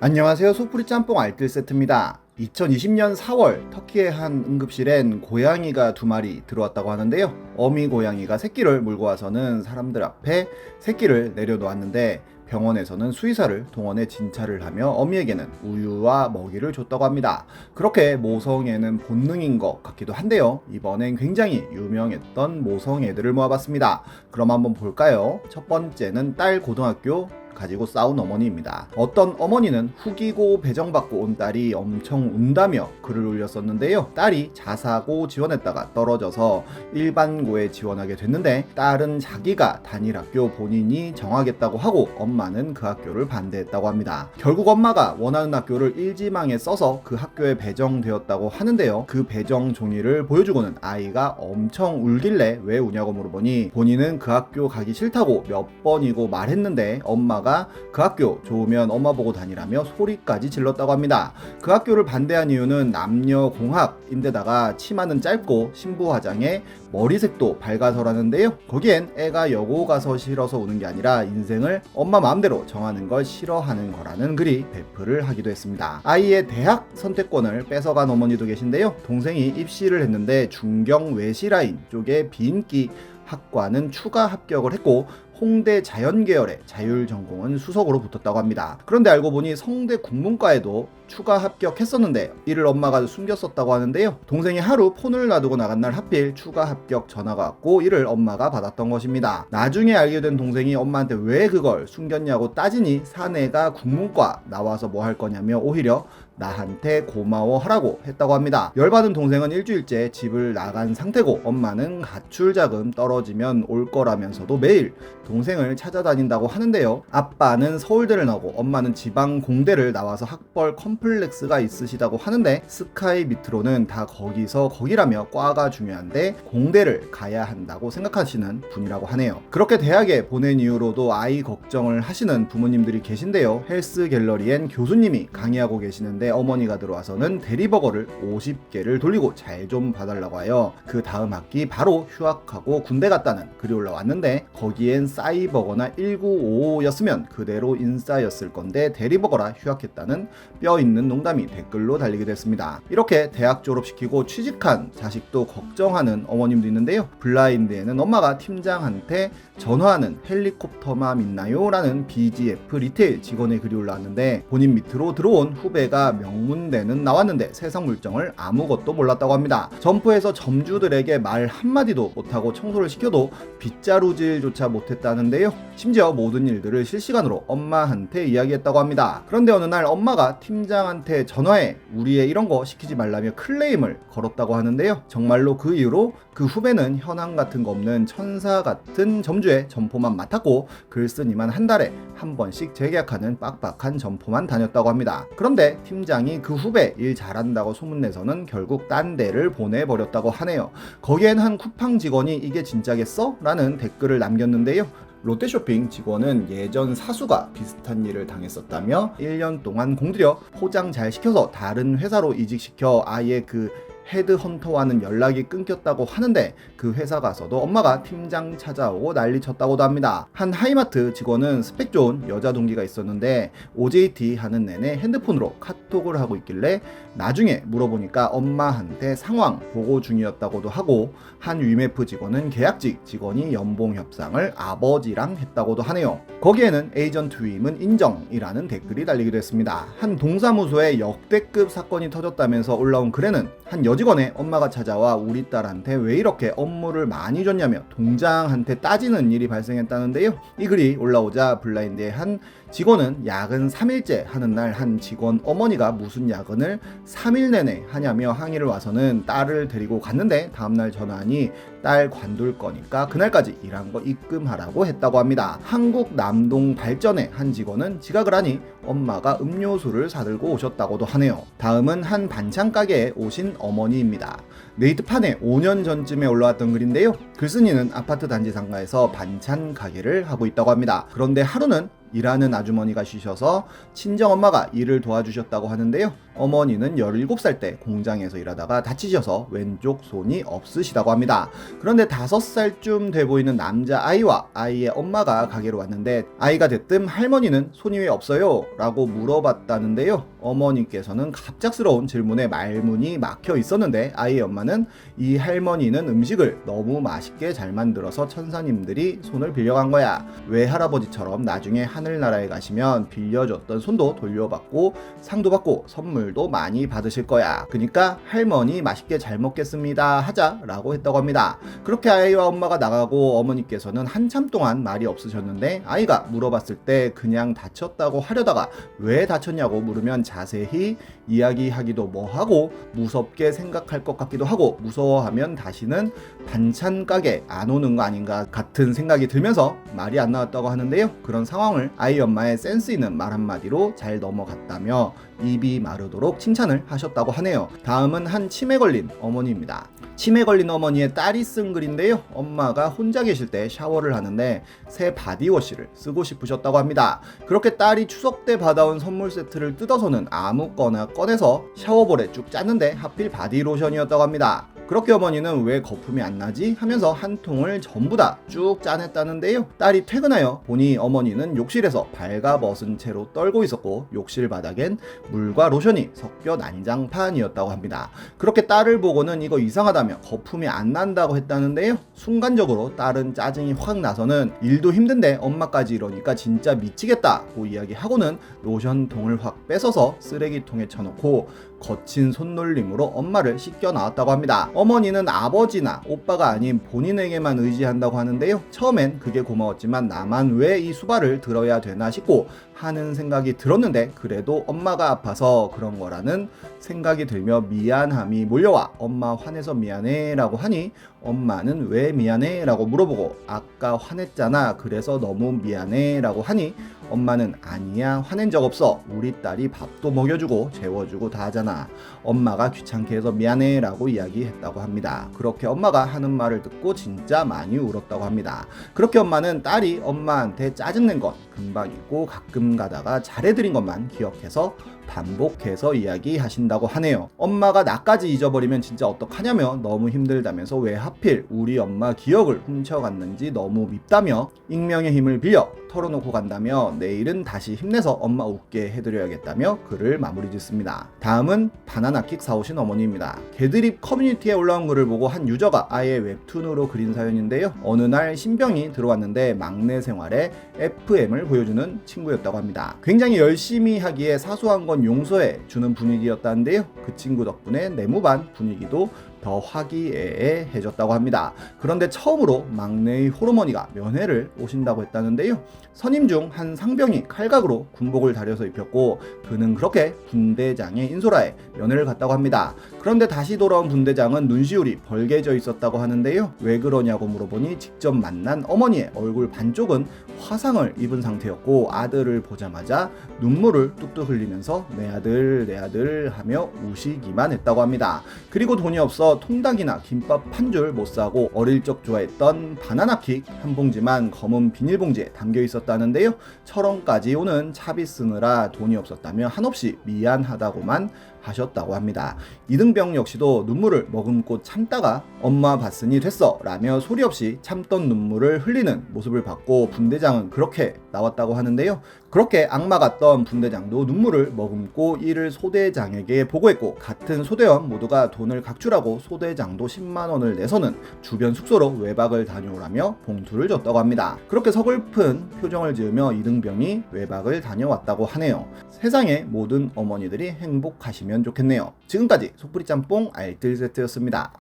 안녕하세요. 소프리 짬뽕 알뜰 세트입니다. 2020년 4월 터키의 한 응급실엔 고양이가 2마리 들어왔다고 하는데요. 어미 고양이가 새끼를 물고 와서는 사람들 앞에 새끼를 내려놓았는데 병원에서는 수의사를 동원해 진찰을 하며 어미에게는 우유와 먹이를 줬다고 합니다. 그렇게 모성애는 본능인 것 같기도 한데요. 이번엔 굉장히 유명했던 모성애들을 모아봤습니다. 그럼 한번 볼까요? 첫 번째는 딸 고등학교 가지고 싸운 어머니입니다. 어떤 어머니는 후기고 배정받고 온 딸이 엄청 운다며 글을 올렸었는데요. 딸이 자사고 지원했다가 떨어져서 일반고에 지원하게 됐는데 딸은 자기가 다닐 학교 본인이 정하겠다고 하고 엄마는 그 학교를 반대했다고 합니다. 결국 엄마가 원하는 학교를 일지망에 써서 그 학교에 배정되었다고 하는데요. 그 배정 종이를 보여주고는 아이가 엄청 울길래 왜 우냐고 물어보니 본인은 그 학교 가기 싫다고 몇 번이고 말했는데 엄마가 그 학교 좋으면 엄마 보고 다니라며 소리까지 질렀다고 합니다. 그 학교를 반대한 이유는 남녀 공학인데다가 치마는 짧고 신부 화장에 머리색도 밝아서라는데요. 거기엔 애가 여고 가서 싫어서 우는 게 아니라 인생을 엄마 마음대로 정하는 걸 싫어하는 거라는 글이 배플을 하기도 했습니다. 아이의 대학 선택권을 뺏어간 어머니도 계신데요. 동생이 입시를 했는데 중경 외시라인 쪽에 비인기 학과는 추가 합격을 했고 홍대 자연계열의 자율전공은 수석으로 붙었다고 합니다. 그런데 알고 보니 성대 국문과에도 추가 합격했었는데 이를 엄마가 숨겼었다고 하는데요. 동생이 하루 폰을 놔두고 나간 날 하필 추가 합격 전화가 왔고 이를 엄마가 받았던 것입니다. 나중에 알게 된 동생이 엄마한테 왜 그걸 숨겼냐고 따지니 사내가 국문과 나와서 뭐 할 거냐며 오히려 나한테 고마워하라고 했다고 합니다. 열받은 동생은 일주일째 집을 나간 상태고 엄마는 가출 자금 떨어지면 올 거라면서도 매일 동생을 찾아다닌다고 하는데요. 아빠는 서울대를 나오고 엄마는 지방 공대를 나와서 학벌 컴플렉스가 있으시다고 하는데 스카이 밑으로는 다 거기서 거기라며 과가 중요한데 공대를 가야 한다고 생각하시는 분이라고 하네요. 그렇게 대학에 보낸 이후로도 아이 걱정을 하시는 부모님들이 계신데요. 헬스 갤러리엔 교수님이 강의하고 계시는데 어머니가 들어와서는 대리버거를 50개를 돌리고 잘 좀 봐달라고 하여 그 다음 학기 바로 휴학하고 군대 갔다는 글이 올라왔는데 거기엔 싸이버거나 1955였으면 그대로 인싸였을 건데 대리버거라 휴학했다는 뼈 있는 농담이 댓글로 달리기도 했습니다. 이렇게 대학 졸업시키고 취직한 자식도 걱정하는 어머님도 있는데요. 블라인드에는 엄마가 팀장한테 전화하는 헬리콥터맘 있나요? 라는 BGF 리테일 직원의 글이 올라왔는데 본인 밑으로 들어온 후배가 명문대는 나왔는데 세상 물정을 아무것도 몰랐다고 합니다. 점포에서 점주들에게 말 한마디도 못하고 청소를 시켜도 빗자루질조차 못했다는데요. 심지어 모든 일들을 실시간으로 엄마한테 이야기했다고 합니다. 그런데 어느 날 엄마가 팀장한테 전화해 우리 애 이런 거 시키지 말라며 클레임을 걸었다고 하는데요. 정말로 그 이후로 그 후배는 현황 같은 거 없는 천사 같은 점주의 점포만 맡았고 글쓴이만 한 달에 한 번씩 재계약하는 빡빡한 점포만 다녔다고 합니다. 그런데 팀장이 그 후배 일 잘한다고 소문내서는 결국 딴 데를 보내버렸다고 하네요. 거기엔 한 쿠팡 직원이 이게 진짜겠어? 라는 댓글을 남겼는데요. 롯데쇼핑 직원은 예전 사수가 비슷한 일을 당했었다며 1년 동안 공들여 포장 잘 시켜서 다른 회사로 이직시켜 아예 그 헤드헌터와는 연락이 끊겼다고 하는데 그 회사 가서도 엄마가 팀장 찾아오고 난리쳤다고도 합니다. 한 하이마트 직원은 스펙 좋은 여자 동기가 있었는데 OJT 하는 내내 핸드폰으로 카톡을 하고 있길래 나중에 물어보니까 엄마한테 상황 보고 중이었다고도 하고 한 위메프 직원은 계약직 직원이 연봉 협상을 아버지랑 했다고도 하네요. 거기에는 에이전트 위임은 인정이라는 댓글이 달리기도 했습니다. 한 동사무소에 역대급 사건이 터졌다면서 올라온 글에는 한 여직원의 엄마가 찾아와 우리 딸한테 왜 이렇게 업무를 많이 줬냐며 동장한테 따지는 일이 발생했다는데요. 이 글이 올라오자 블라인드의 한 직원은 야근 3일째 하는 날 한 직원 어머니가 무슨 야근을 3일 내내 하냐며 항의를 와서는 딸을 데리고 갔는데 다음날 전화하니 딸 관둘 거니까 그날까지 일한 거 입금하라고 했다고 합니다. 한국 남동 발전의 한 직원은 지각을 하니 엄마가 음료수를 사들고 오셨다고도 하네요. 다음은 한 반찬 가게에 오신 어머니입니다. 네이트판에 5년 전쯤에 올라왔던 글인데요. 글쓴이는 아파트 단지 상가에서 반찬 가게를 하고 있다고 합니다. 그런데 하루는 일하는 아주머니가 쉬셔서 친정엄마가 일을 도와주셨다고 하는데요. 어머니는 17살 때 공장에서 일하다가 다치셔서 왼쪽 손이 없으시다고 합니다. 그런데 5살쯤 돼 보이는 남자아이와 아이의 엄마가 가게로 왔는데 아이가 대뜸 할머니는 손이 왜 없어요? 라고 물어봤다는데요. 어머니께서는 갑작스러운 질문에 말문이 막혀 있었는데 아이의 엄마는 이 할머니는 음식을 너무 맛있게 잘 만들어서 천사님들이 손을 빌려간 거야. 외할아버지처럼 나중에 하늘나라에 가시면 빌려줬던 손도 돌려받고 상도 받고 선물도 많이 받으실 거야. 그러니까 할머니 맛있게 잘 먹겠습니다 하자라고 했다고 합니다. 그렇게 아이와 엄마가 나가고 어머니께서는 한참 동안 말이 없으셨는데 아이가 물어봤을 때 그냥 다쳤다고 하려다가 왜 다쳤냐고 물으면 자세히 이야기하기도 뭐하고 무섭게 생각할 것 같기도 하고 무서워하면 다시는 반찬 가게 안 오는 거 아닌가 같은 생각이 들면서 말이 안 나왔다고 하는데요. 그런 상황을 아이 엄마의 센스 있는 말 한마디로 잘 넘어갔다며 입이 마르도록 칭찬을 하셨다고 하네요. 다음은 한 치매 걸린 어머니입니다. 치매 걸린 어머니의 딸이 쓴 글인데요. 엄마가 혼자 계실 때 샤워를 하는데 새 바디워시를 쓰고 싶으셨다고 합니다. 그렇게 딸이 추석 때 받아온 선물 세트를 뜯어서는 아무거나 꺼내서 샤워볼에 쭉 짰는데 하필 바디로션이었다고 합니다. 그렇게 어머니는 왜 거품이 안 나지? 하면서 한 통을 전부 다 쭉 짜냈다는데요. 딸이 퇴근하여 보니 어머니는 욕실에서 발가벗은 채로 떨고 있었고 욕실 바닥엔 물과 로션이 섞여 난장판이었다고 합니다. 그렇게 딸을 보고는 이거 이상하다며 거품이 안 난다고 했다는데요. 순간적으로 딸은 짜증이 확 나서는 일도 힘든데 엄마까지 이러니까 진짜 미치겠다고 이야기하고는 로션통을 확 뺏어서 쓰레기통에 쳐놓고 거친 손놀림으로 엄마를 씻겨 나왔다고 합니다. 어머니는 아버지나 오빠가 아닌 본인에게만 의지한다고 하는데요. 처음엔 그게 고마웠지만 나만 왜 이 수발을 들어야 되나 싶고 하는 생각이 들었는데 그래도 엄마가 아파서 그런 거라는 생각이 들며 미안함이 몰려와 엄마 화내서 미안해 라고 하니 엄마는 왜 미안해 라고 물어보고 아까 화냈잖아 그래서 너무 미안해 라고 하니 엄마는 아니야 화낸 적 없어 우리 딸이 밥도 먹여주고 재워주고 다 하잖아 엄마가 귀찮게 해서 미안해 라고 이야기했다고 합니다. 그렇게 엄마가 하는 말을 듣고 진짜 많이 울었다고 합니다. 그렇게 엄마는 딸이 엄마한테 짜증낸 건 금방 잊고 가끔 가다가 잘해드린 것만 기억해서 반복해서 이야기하신다고 하네요. 엄마가 나까지 잊어버리면 진짜 어떡하냐며 너무 힘들다면서 왜 하필 우리 엄마 기억을 훔쳐갔는지 너무 밉다며 익명의 힘을 빌려 털어놓고 간다며 내일은 다시 힘내서 엄마 웃게 해드려야겠다며 글을 마무리 짓습니다. 다음은 바나나킥 사오신 어머니입니다. 개드립 커뮤니티에 올라온 글을 보고 한 유저가 아예 웹툰으로 그린 사연인데요. 어느 날 신병이 들어왔는데 막내 생활에 FM을 보여주는 친구였다고 합니다. 굉장히 열심히 하기에 사소한 건 용서해 주는 분위기였다는데요. 그 친구 덕분에 내무반 분위기도 더 화기애애해졌다고 합니다. 그런데 처음으로 막내의 호르머니가 면회를 오신다고 했다는데요. 선임 중 한 상병이 칼각으로 군복을 다려서 입혔고 그는 그렇게 분대장의 인솔하에 면회를 갔다고 합니다. 그런데 다시 돌아온 분대장은 눈시울이 벌게져 있었다고 하는데요. 왜 그러냐고 물어보니 직접 만난 어머니의 얼굴 반쪽은 화상을 입은 상태였고 아들을 보자마자 눈물을 뚝뚝 흘리면서 내 아들 하며 우시기만 했다고 합니다. 그리고 돈이 없어 통닭이나 김밥 한 줄 못 사고 어릴 적 좋아했던 바나나킥 한 봉지만 검은 비닐봉지에 담겨 있었다는데요. 1,000원까지 오는 차비 쓰느라 돈이 없었다며 한없이 미안하다고만 하셨다고 합니다. 이등병 역시도 눈물을 머금고 참다가 엄마 봤으니 됐어 라며 소리 없이 참던 눈물을 흘리는 모습을 봤고 분대장은 그렇게 나왔다고 하는데요. 그렇게 악마 같던 분대장도 눈물을 머금고 이를 소대장에게 보고했고 같은 소대원 모두가 돈을 각출하고 소대장도 10만 원을 내서는 주변 숙소로 외박을 다녀오라며 봉투를 줬다고 합니다. 그렇게 서글픈 표정을 지으며 이등병이 외박을 다녀왔다고 하네요. 세상의 모든 어머니들이 행복하시면 좋겠네요. 지금까지 속풀이 짬뽕 알뜰 세트였습니다.